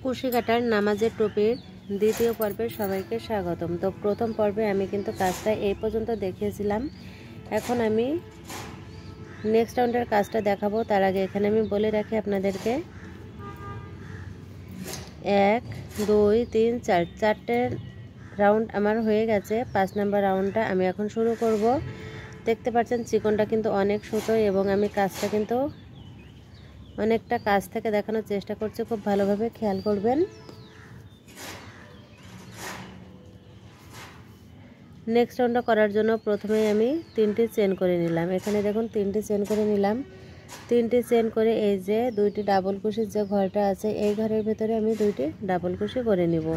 কুশি কাটার নামাজের টুপির দ্বিতীয় পর্বে সবাইকে স্বাগতম। তো প্রথম পর্বে আমি কিন্তু কাজটা এই পর্যন্ত দেখিয়েছিলাম। এখন আমি নেক্সট রাউন্ডের কাজটা দেখাবো। তার আগে এখানে আমি বলে রাখি আপনাদেরকে 1 2 3 4 চারটে রাউন্ড আমার হয়ে গেছে। 5 নম্বর রাউন্ডটা আমি এখন শুরু করব। দেখতে পাচ্ছেন চিকনটা কিন্তু অনেক সুতো এবং আমি কাজটা কিন্তু অনেকটা কাছ থেকে দেখানোর চেষ্টা করছি, খুব ভালোভাবে খেয়াল করবেন। নেক্সট রাউন্ডটা করার জন্য প্রথমে আমি 3টি চেন করে নিলাম। এখানে দেখুন 3টি চেন করে নিলাম। 3টি চেন করে এই যে 2টি ডাবল কুশির যে ঘরটা আছে এই ঘরের ভিতরে আমি 2টি ডাবল কুশি করে নিব।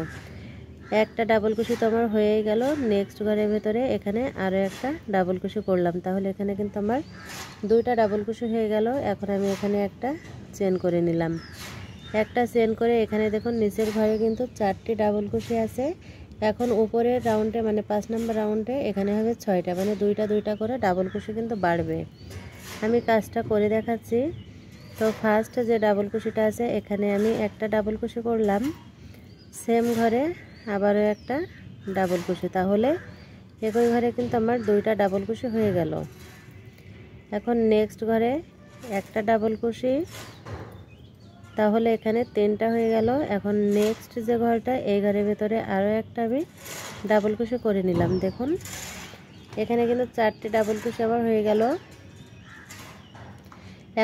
একটা ডাবল কুশি তো আমার হয়ে গেল। নেক্সট ঘরের ভিতরে এখানে আরও একটা ডাবল কুশি করলাম, তাহলে এখানে কিন্তু আমার 2টা ডাবল কুশি হয়ে গেল। এখন আমি এখানে একটা চেন করে নিলাম। একটা চেন করে এখানে দেখুন নিচের ঘরে কিন্তু 4টি ডাবল কুশি আছে। এখন উপরের রাউন্ডে মানে 5 নম্বর রাউন্ডে এখানে হবে 6টা, মানে 2টা 2টা করে ডাবল কুশি কিন্তু বাড়বে। আমি কাজটা করে দেখাচ্ছি। তো ফার্স্ট যে ডাবল কুশিটা আছে এখানে আমি একটা ডাবল কুশি করলাম, সেম ঘরে আবারও একটা ডাবল কুশি, তাহলে একই ঘরে কিন্তু আমার 2টা ডাবল কুশি হয়ে গেল। এখন নেক্সট ঘরে একটা ডাবল কুশি, তাহলে এখানে 3টা হয়ে গেল। এখন নেক্সট যে ঘরটা এই ঘরের ভিতরে আরও একটা আমি ডাবল কুশি করে নিলাম। দেখুন এখানে কিন্তু 4টি ডাবল কুশি আবার হয়ে গেল।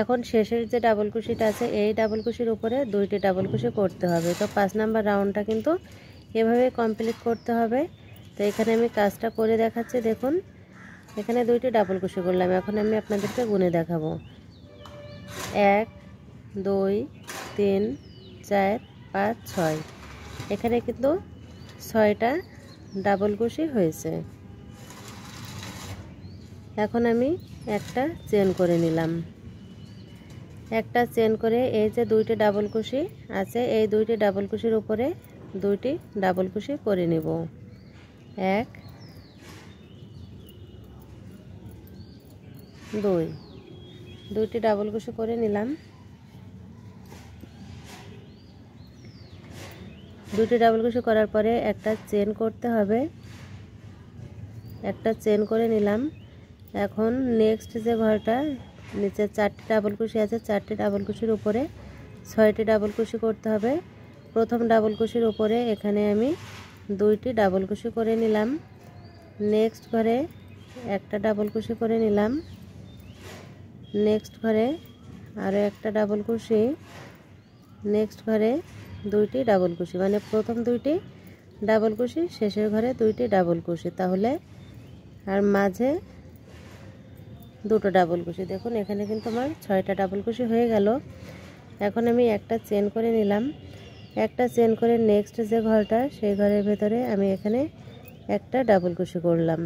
এখন শেষের যে ডাবল কুশিটা আছে এই ডাবল কুশির উপরে 2টি ডাবল কুশি করতে হবে। তো 5 নাম্বার রাউন্ডটা কিন্তু এভাবে কমপ্লিট করতে হবে। তো এখানে আমি কাজটা করে দেখাচ্ছি। দেখুন এখানে 2টি ডাবল কুশি করলাম। এখন আমি আপনাদেরকে গুনে দেখাবো। 1 2 3 4 5 6, এখানে কিন্তু 6টা ডাবল কুশি হয়েছে। এখন আমি একটা চেন করে নিলাম। একটা চেন করে এই যে 2টি ডাবল কুশি আছে এই 2টি ডাবল কুশির উপরে 2টি ডাবল কুশি করে নেব। 1 2, 2টি ডাবল কুশি করে নিলাম। 2টি ডাবল কুশি করার পরে একটা চেন করতে হবে। একটা চেন করে নিলাম। এখন নেক্সট যে ঘরটা নিচে 4টি ডাবল কুশি আছে 4টি ডাবল কুশির উপরে 6টি ডাবল কুশি করতে হবে। প্রথম ডাবল কুশির উপরে এখানে আমি 2টি ডাবল কুশি করে নিলাম। নেক্সট ঘরে একটা ডাবল কুশি করে নিলাম। নেক্সট ঘরে আরও একটা ডাবল কুশি। নেক্সট ঘরে 2টি ডাবল কুশি, মানে প্রথম 2টি ডাবল কুশি, শেষের ঘরে 2টি ডাবল কুশি, তাহলে আর মাঝে 2টো ডাবল কুশি। দেখুন এখানে কিন্তু আমার 6টা ডাবল কুশি হয়ে গেল। এখন আমি একটা চেন করে নিলাম। একটা চেন করে নেক্সট যে ঘরটা সেই ঘরের ভেতরে আমি এখানে একটা ডাবল কুশি করলাম।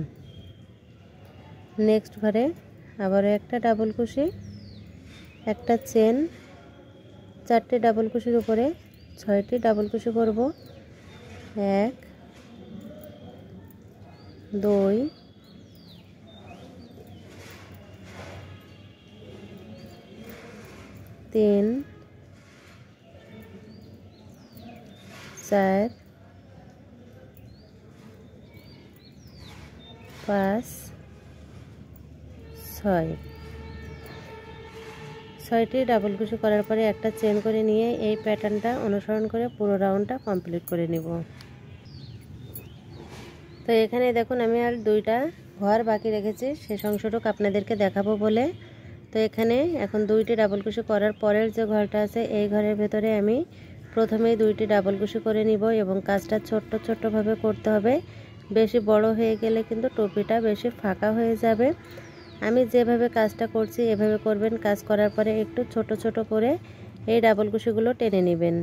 নেক্সট ঘরে আবারও একটা ডাবল কুশি, একটা চেন, 4টি ডাবল কুশির উপরে 6টি ডাবল কুশি করব। 1 2 3 4 5 6, 6টি ডাবল কুশি করার পরে একটা চেন করে নিয়ে এই প্যাটার্নটা অনুসরণ করে পুরো রাউন্ডটা কমপ্লিট করে নেব। তো এখানে দেখুন আমি আর 2টা ঘর বাকি রেখেছি, শেষ অংশটুকু আপনাদেরকে দেখাবো বলে। তো এখানে এখন 2টি ডাবল কুশি করার পরের যে ঘরটা আছে এই ঘরের ভেতরে আমি প্রথমেই 2টি ডাবল কুশি করে নিব এবং কাজটা ছোট্ট ছোট্টভাবে করতে হবে। বেশি বড় হয়ে গেলে কিন্তু টুপিটা বেশি ফাঁকা হয়ে যাবে। আমি যেভাবে কাজটা করছি এভাবে করবেন। কাজ করার পরে একটু ছোট ছোট করে এই ডাবল কুশিগুলো টেনে নেবেন,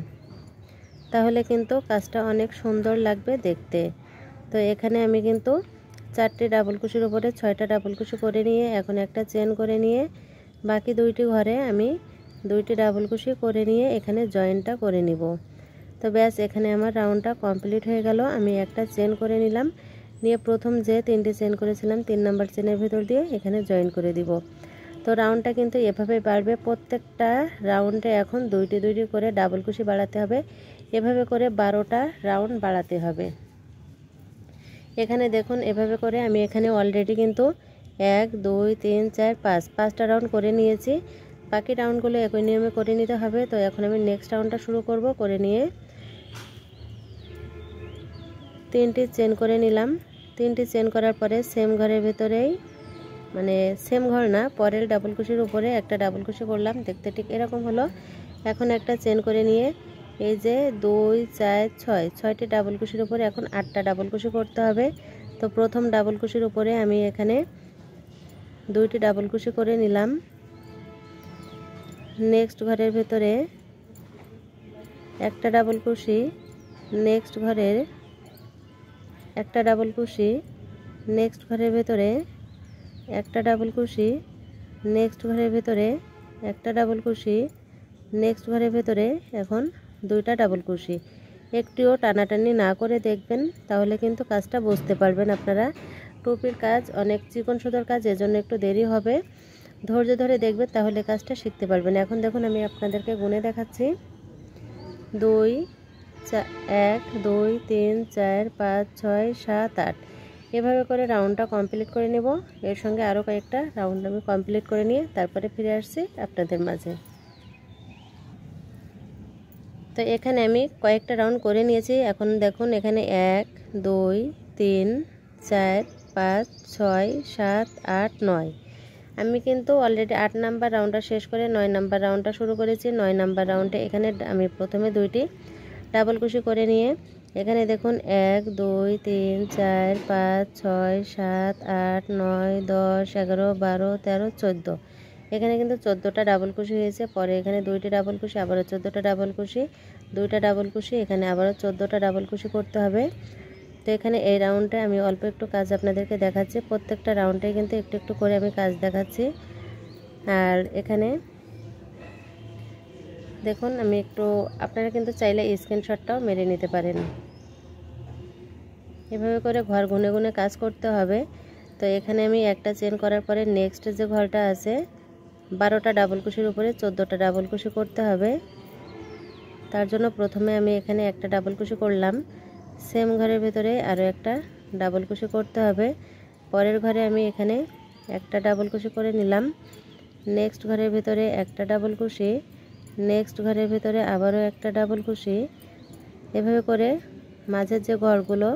তাহলে কিন্তু কাজটা অনেক সুন্দর লাগবে দেখতে। তো এখানে আমি কিন্তু 4টি ডাবল কুশির উপরে 6টা ডাবল কুশি করে নিয়ে এখন একটা চেন করে নিয়ে বাকি 2টি ঘরে আমি 2টি ডাবল কুশি করে নিয়ে এখানে জয়েন্টটা করে নিব। তো ব্যাস এখানে আমার রাউন্ডটা কমপ্লিট হয়ে গেল। আমি একটা চেন করে নিলাম, নিয়ে প্রথম যে 3টি চেন করেছিলাম 3 নাম্বার চেনের ভিতর দিয়ে এখানে জয়েন করে দিব। তো রাউন্ডটা কিন্তু এভাবে বাড়বে, প্রত্যেকটা রাউন্ডে এখন দুইটি দুইটি করে ডাবল কুশি বাড়াতে হবে। এভাবে করে 12টা রাউন্ড বাড়াতে হবে। এখানে দেখুন এভাবে করে আমি এখানে অলরেডি কিন্তু 1 2 3 4 5 5টা রাউন্ড করে নিয়েছি। বাকি রাউন্ডগুলো একই নিয়মে করে নিতে হবে। তো এখন আমি নেক্সট রাউন্ডটা শুরু করব। করে নিয়ে 3টি চেন করে নিলাম। 3টি চেন করার পরে সেম ঘরের ভিতরেই, মানে সেম ঘর না, পরের ডাবল কুশির উপরে একটা ডাবল কুশি করলাম, দেখতে ঠিক এরকম হলো। এখন একটা চেন করে নিয়ে এই যে 2 4 6 6টি ডাবল কুশির উপরে এখন 8টা ডাবল কুশি করতে হবে। তো প্রথম ডাবল কুশির উপরে আমি এখানে 2টি ডাবল কুশি করে নিলাম। নেক্সট ঘরের ভিতরে একটা ডাবল কুশি, নেক্সট ঘরের একটা ডাবল কুশি, নেক্সট ঘরের ভিতরে একটা ডাবল কুশি, নেক্সট ঘরের ভিতরে একটা ডাবল কুশি, নেক্সট ঘরের ভিতরে এখন 2টা ডাবল কুশি। একটিও টানাটানি না করে দেখবেন, তাহলে কিন্তু কাজটা বুঝতে পারবেন আপনারা। টুপির কাজ অনেক চিকন সুতোর কাজ, এজন্য একটু দেরি হবে। ধৈর্য ধরে দেখবেন, তাহলে কাজটা শিখতে পারবেন। এখন দেখুন আমি আপনাদেরকে গুনে দেখাচ্ছি। 2 1 2 3 4 5 6 7 8 এভাবে করে রাউন্ডটা কমপ্লিট করে নেব। এর সঙ্গে আরও কয়েকটা রাউন্ড আমি কমপ্লিট করে নিয়ে তারপরে ফিরে আসছি আপনাদের মাঝে। তো এখানে আমি কয়েকটা রাউন্ড করে নিয়েছি। এখন দেখুন এখানে 1 2 3 4 5 6 7 8 9 আমি কিন্তু অলরেডি 8 নাম্বার রাউন্ডটা শেষ করে 9 নাম্বার রাউন্ডটা শুরু করেছি। 9 নাম্বার রাউন্ডে এখানে আমি প্রথমে 2টি ডাবল কুশি করে নিয়ে এখানে দেখুন 1 2 3 4 5 6 7 8 9 10 11 12 13 14 এখানে কিন্তু 14টা ডাবল কুশি হয়েছে। পরে এখানে 2টি ডাবল কুশি, আবারও 14টা ডাবল কুশি, 2টা ডাবল কুশি, এখানে আবারও 14টা ডাবল কুশি করতে হবে। তো এখানে এই রাউন্ডে আমি অল্প একটু কাজ আপনাদেরকে দেখাচ্ছি। প্রত্যেকটা রাউন্ডে কিন্তু একটু একটু করে আমি কাজ দেখাচ্ছি। আর এখানে দেখুন আমি একটু, আপনারা কিন্তু চাইলে স্ক্রিনশটটাও মেরে নিতে পারেন। এভাবে করে ঘর গুনে গুনে কাজ করতে হবে। তো এখানে আমি একটা চেন করার পরে নেক্সট যে ঘরটা আছে 12টা ডাবল কুশির উপরে 14টা ডাবল কুশি করতে হবে। তার জন্য প্রথমে আমি এখানে একটা ডাবল কুশি করলাম, সেম ঘরের ভিতরে আরও একটা ডাবল কুশি করতে হবে। পরের ঘরে আমি এখানে একটা ডাবল কুশি করে নিলাম, নেক্সট ঘরের ভিতরে একটা ডাবল কুশি, নেক্সট ঘরের ভিতরে আবারও একটা ডাবল কুশি। এভাবে করে মাঝের যে ঘরগুলো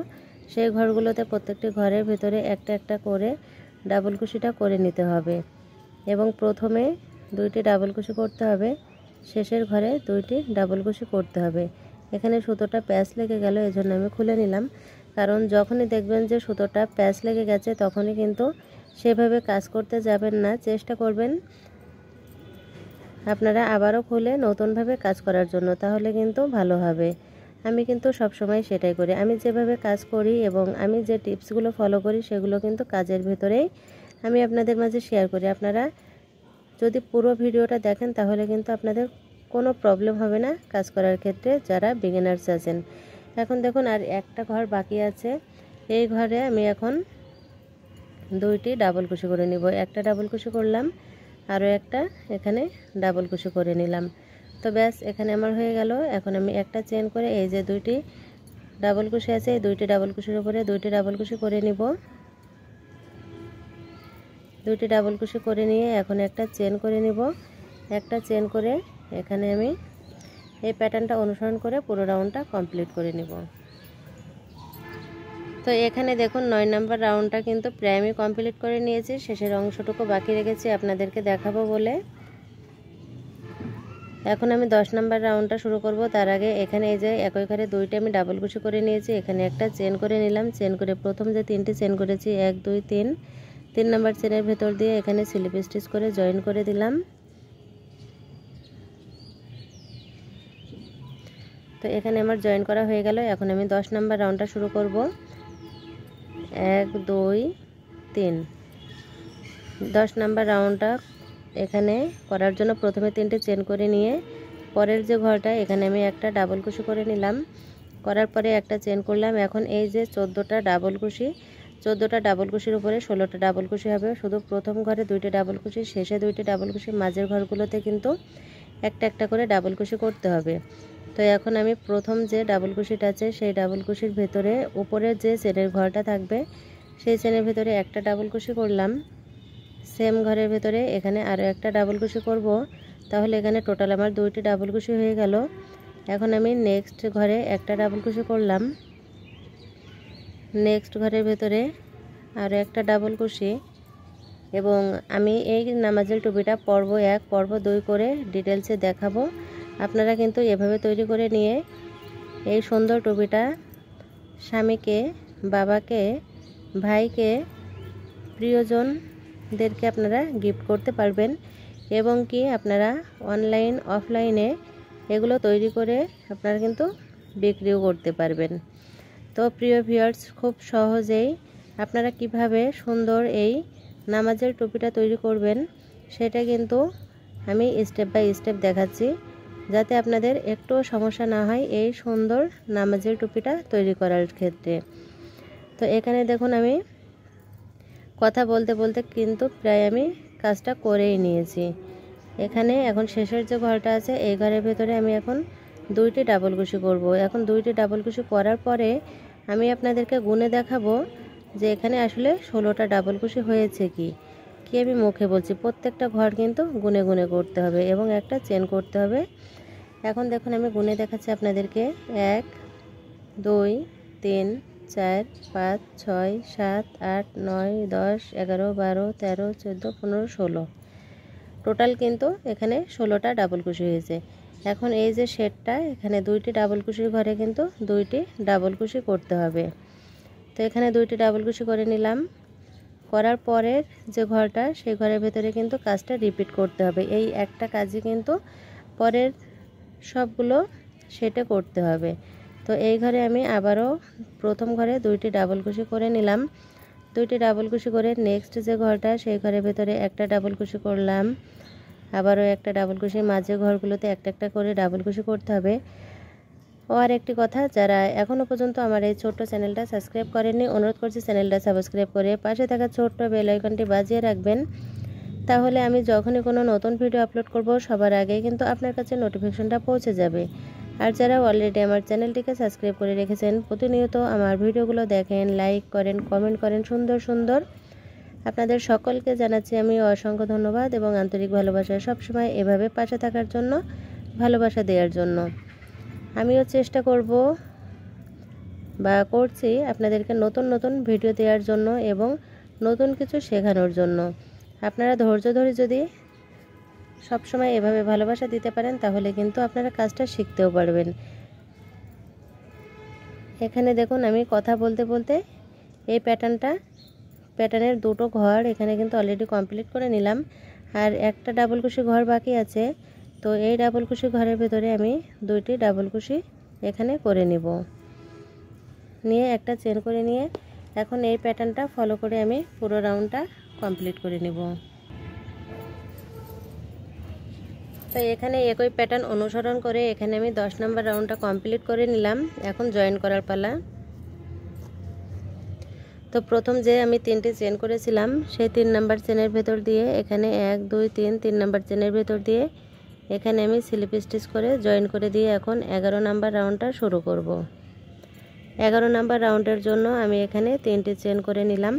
সেই ঘরগুলোতে প্রত্যেকটি ঘরের ভিতরে একটা একটা করে ডাবল কুশিটা করে নিতে হবে। এবং প্রথমে 2টি ডাবল কুশি করতে হবে, শেষের ঘরে 2টি ডাবল কুশি করতে হবে। এখানে সুতোটা প্যাচ লেগে গেল, এজন্য আমি খুলে নিলাম। কারণ যখনই দেখবেন যে সুতোটা প্যাচ লেগে গেছে তখনই কিন্তু সেভাবে কাজ করতে যাবেন না, চেষ্টা করবেন আপনারা আবারও খুলে নতুনভাবে কাজ করার জন্য, তাহলে কিন্তু ভালো হবে। আমি কিন্তু সব সময় সেটাই করি। আমি যেভাবে কাজ করি এবং আমি যে টিপসগুলো ফলো করি সেগুলো কিন্তু কাজের ভেতরেই আমি আপনাদের মাঝে শেয়ার করি। আপনারা যদি পুরো ভিডিওটা দেখেন তাহলে কিন্তু আপনাদের কোনো প্রবলেম হবে না কাজ করার ক্ষেত্রে, যারা বিগিনার্স আছেন। এখন দেখুন আর একটা ঘর বাকি আছে। এই ঘরে আমি এখন 2টি ডাবল কুশি করে নিব। একটা ডাবল কুশি করলাম, আরও একটা এখানে ডাবল কুশি করে নিলাম। তো ব্যাস এখানে আমার হয়ে গেল। এখন আমি একটা চেন করে এই যে 2টি ডাবল কুশি আছে, এই 2টি ডাবল কুশির উপরে 2টি ডাবল কুশি করে নিব। 2টি ডাবল কুশি করে নিয়ে এখন একটা চেন করে নিব। একটা চেন করে এখানে আমি এই প্যাটার্নটা অনুসরণ করে পুরো রাউন্ডটা কমপ্লিট করে নিব। তো এখানে দেখুন 9 নাম্বার রাউন্ডটা কিন্তু প্রায় আমি কমপ্লিট করে নিয়েছি। শেষের অংশটুকু বাকি রেখেছি আপনাদেরকে দেখাবো বলে। এখন আমি 10 নাম্বার রাউন্ডটা শুরু করব। তার আগে এখানে এই যে একই ঘরে 2টি আমি ডাবল কুশি করে নিয়েছি, এখানে একটা চেন করে নিলাম। চেন করে প্রথম যে 3টি চেন করেছি 1 2 3 3 নাম্বার চেনের ভেতর দিয়ে এখানে স্লিপ স্টিচ করে জয়েন করে দিলাম। তো এখানে আমার জয়েন করা হয়ে গেল। এখন আমি 10 নাম্বার রাউন্ডটা শুরু করব। 1 2 3 10 নাম্বার রাউন্ডটা এখানে করার জন্য প্রথমে 3টি চেন করে নিয়ে পরের যে ঘরটা এখানে আমি একটা ডাবল কুশি করে নিলাম। করার পরে একটা চেন করলাম। এখন এই যে 14টা ডাবল কুশি, 14টা ডাবল কুশির উপরে 16টা ডাবল কুশি হবে। শুধু প্রথম ঘরে 2টি ডাবল কুশি, শেষে 2টি ডাবল কুশি, মাঝের ঘরগুলোতে কিন্তু একটা একটা করে ডাবল কুশি করতে হবে। তো এখন আমি প্রথম যে ডাবল কুশিটা আছে সেই ডাবল কুশির ভেতরে উপরের যে চেনের ঘরটা থাকবে সেই চেনের ভেতরে একটা ডাবল কুশি করলাম। সেম ঘরের ভেতরে এখানে আরও একটা ডাবল কুশি করব, তাহলে এখানে টোটাল আমার 2টি ডাবল কুশি হয়ে গেল। এখন আমি নেক্সট ঘরে একটা ডাবল কুশি করলাম, নেক্সট ঘরের ভেতরে আরও একটা ডাবল কুশি, এবং আমি এই নামাজের টুপিটা পর্ব 1 পর্ব 2 করে ডিটেলসে দেখাবো। আপনারা কিন্তু এভাবে তৈরি করে নিয়ে এই সুন্দর টুপিটা স্বামীকে, বাবাকে, ভাইকে, প্রিয়জনদেরকে আপনারা গিফট করতে পারবেন, এবং কি আপনারা অনলাইন অফলাইনে এগুলো তৈরি করে আপনারা কিন্তু বিক্রিও করতে পারবেন। তো প্রিয় ভিউয়ার্স, খুব সহজেই আপনারা কিভাবে সুন্দর এই নামাজের টুপিটা তৈরি করবেন সেটা কিন্তু আমি স্টেপ বাই স্টেপ দেখাচ্ছি, যাতে আপনাদের একটু সমস্যা না হয় এই সুন্দর নামাজের টুপিটা তৈরি করার ক্ষেত্রে। তো এখানে দেখুন আমি কথা বলতে বলতে কিন্তু প্রায় আমি কাজটা করেই নিয়েছি। এখানে এখন শেষের যে ঘরটা আছে এই ঘরের ভেতরে আমি এখন 2টি ডাবল কুশি করব। এখন 2টি ডাবল কুশি করার পরে আমি আপনাদেরকে গুনে দেখাবো যে এখানে আসলে 16টা ডাবল কুশি হয়েছে কি আমি মুখে বলছি। প্রত্যেকটা ঘর কিন্তু গুনে গুনে করতে হবে এবং একটা চেন করতে হবে। এখন দেখুন আমি গুনে দেখাচ্ছি আপনাদেরকে। 1 2 3 4 5 6 7 8 9 10 11 12 13 14 15 16, টোটাল কিন্তু এখানে 16টা ডাবল কুশি হয়েছে। এখন এই যে শেডটা, এখানে 2টি ডাবল কুশির ঘরে কিন্তু 2টি ডাবল কুশি করতে হবে। তো এখানে 2টি ডাবল কুশি করে নিলাম। করার পরের যে ঘরটা সেই ঘরের ভেতরে কিন্তু কাজটা রিপিট করতে হবে। এই একটা কাজই কিন্তু পরের সবগুলো সেটে করতে হবে। তো এই ঘরে আমি আবারও প্রথম ঘরে 2টি ডাবল কুশি করে নিলাম। 2টি ডাবল কুশি করে নেক্সট যে ঘরটা সেই ঘরের ভেতরে একটা ডাবল কুশি করলাম, আবারও একটা ডাবল কুশি, মাঝে ঘরগুলোতে একটা একটা করে ডাবল কুশি করতে হবে। ও আর একটি কথা, যারা এখনও পর্যন্ত আমার এই ছোট্ট চ্যানেলটা সাবস্ক্রাইব করেননি, অনুরোধ করছি চ্যানেলটা সাবস্ক্রাইব করে পাশে থাকা ছোট্ট বেল আইকনটি বাজিয়ে রাখবেন। তাহলে আমি যখনই কোনো নতুন ভিডিও আপলোড করব সবার আগেই কিন্তু আপনার কাছে নোটিফিকেশনটা পৌঁছে যাবে। আর যারা অলরেডি আমার চ্যানেলটিকে সাবস্ক্রাইব করে রেখেছেন, প্রতিনিয়ত আমার ভিডিওগুলো দেখেন, লাইক করেন, কমেন্ট করেন সুন্দর সুন্দর, আপনাদের সকলকে জানাচ্ছি আমি অসংখ্য ধন্যবাদ এবং আন্তরিক ভালোবাসা। সবসময় এভাবে পাশে থাকার জন্য, ভালোবাসা দেওয়ার জন্য। আমিও চেষ্টা করব বা করছি আপনাদেরকে নতুন নতুন ভিডিও দেওয়ার জন্য এবং নতুন কিছু শেখানোর জন্য। আপনারা ধৈর্য ধরে যদি সবসময় এভাবে ভালোবাসা দিতে পারেন তাহলে কিন্তু আপনারা কাজটা শিখতেও পারবেন। এখানে দেখুন আমি কথা বলতে বলতে এই প্যাটার্নের 2টো ঘর এখানে কিন্তু অলরেডি কমপ্লিট করে নিলাম, আর একটা ডাবল কুশি ঘর বাকি আছে। তো এই ডাবল কুশি ঘরের ভেতরে আমি 2টি ডাবল কুশি এখানে করে নিব, নিয়ে একটা চেন করে নিয়ে এখন এই প্যাটার্নটা ফলো করে আমি পুরো রাউন্ডটা কমপ্লিট করে নেব। তো এখানে একই প্যাটার্ন অনুসরণ করে এখানে আমি 10 নম্বর রাউন্ডটা কমপ্লিট করে নিলাম। এখন জয়েন করার পালা। তো প্রথম যে আমি 3টি চেন করেছিলাম সেই 3 নাম্বার চেনের ভেতর দিয়ে এখানে 1 2 3 3 নাম্বার চেনের ভেতর দিয়ে এখানে আমি স্লিপ স্টিচ করে জয়েন করে দিয়ে এখন 11 নাম্বার রাউন্ডটা শুরু করব। 11 নাম্বার রাউন্ডের জন্য আমি এখানে 3টি চেন করে নিলাম।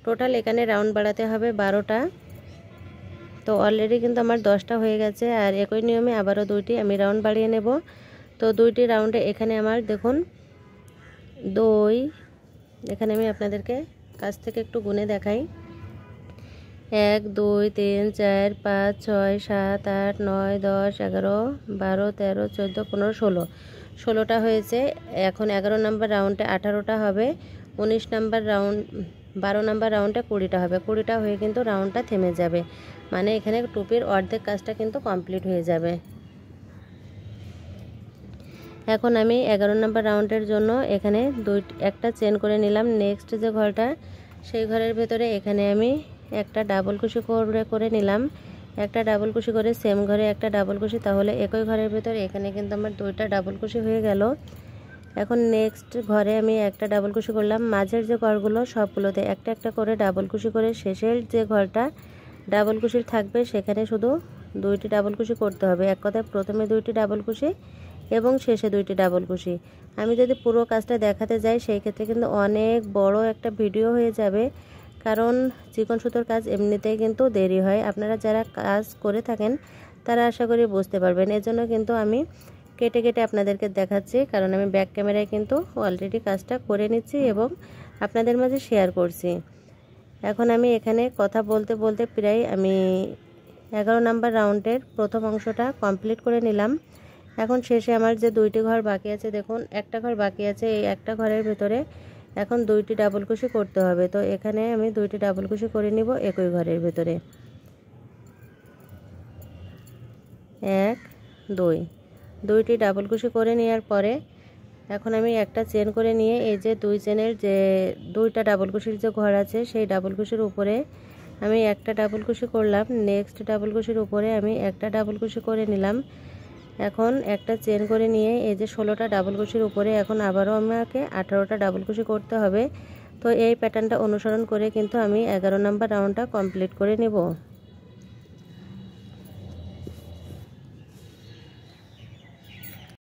টোটাল এখানে রাউন্ড বাড়াতে হবে 12টা। তো অলরেডি কিন্তু আমার 10টা হয়ে গেছে, আর একই নিয়মে আবারও 2টি আমি রাউন্ড বাড়িয়ে নেব। তো 2টি রাউন্ডে এখানে আমার দেখুন 2, এখানে আমি আপনাদেরকে কাছ থেকে একটু গুনে দেখাই। 1 2 3 4 5 6 7 8 9 10 11 12 13 14 15 16, 16টা হয়েছে। এখন 11 নাম্বার রাউন্ডে 18টা হবে, 19 নাম্বার রাউন্ড 12 নাম্বার রাউন্ডে 20টা হবে। 20টা হয়ে কিন্তু রাউন্ডটা থেমে যাবে, মানে এখানে টুপির অর্ধেক কাজটা কিন্তু কমপ্লিট হয়ে যাবে। এখন আমি 11 নাম্বার রাউন্ডের জন্য এখানে একটা চেন করে নিলাম। নেক্সট যে ঘরটা সেই ঘরের ভেতরে এখানে আমি একটা ডাবল কুশি করে নিলাম, একটা ডাবল কুশি করে সেম ঘরে একটা ডাবল কুশি, তাহলে একই ঘরের ভেতরে এখানে কিন্তু আমার 2টা ডাবল কুশি হয়ে গেল। এখন নেক্সট ঘরে আমি একটা ডাবল কুশি করলাম। মাঝের যে ঘরগুলো সবগুলোতে একটা একটা করে ডাবল কুশি করে শেষের যে ঘরটা ডাবল কুশির থাকবে সেখানে শুধু 2টি ডাবল কুশি করতে হবে। এক কথায় প্রথমে 2টি ডাবল কুশি এবং শেষে 2টি ডাবল কুশি। আমি যদি পুরো কাজটা দেখাতে যাই সেই ক্ষেত্রে কিন্তু অনেক বড় একটা ভিডিও হয়ে যাবে, কারণ চিকন সুতোর কাজ এমনিতেই কিন্তু দেরি হয়। আপনারা যারা কাজ করে থাকেন তারা আশা করি বুঝতে পারবেন। এজন্য কিন্তু আমি কেটে কেটে আপনাদেরকে দেখাচ্ছি, কারণ আমি ব্যাক ক্যামেরায় কিন্তু অলরেডি কাজটা করে নিচ্ছি এবং আপনাদের মাঝে শেয়ার করছি। এখন আমি এখানে কথা বলতে বলতে প্রায় আমি 11 নাম্বার রাউন্ডের প্রথম অংশটা কমপ্লিট করে নিলাম। এখন শেষে আমার যে 2টি ঘর বাকি আছে, দেখুন একটা ঘর বাকি আছে, এই একটা ঘরের ভেতরে এখন 2টি ডাবল কুশি করতে হবে। তো এখানে আমি 2টি ডাবল কুশি করে নিব একই ঘরের ভেতরে। 1 2 2টি ডাবল কুশি করে নেওয়ার পরে এখন আমি একটা চেন করে নিয়ে এই যে 2 চেনের যে 2টা ডাবল কুশির যে ঘর আছে সেই ডাবল কুশির উপরে আমি একটা ডাবল কুশি করলাম। নেক্সট ডাবল কুশির উপরে আমি একটা ডাবল কুশি করে নিলাম। এখন একটা চেন করে নিয়ে এই যে 16টা ডাবল কুশির উপরে এখন আবারও আমাকে 18টা ডাবল কুশি করতে হবে। তো এই প্যাটার্নটা অনুসরণ করে কিন্তু আমি 11 নাম্বার রাউন্ডটা কমপ্লিট করে নেব।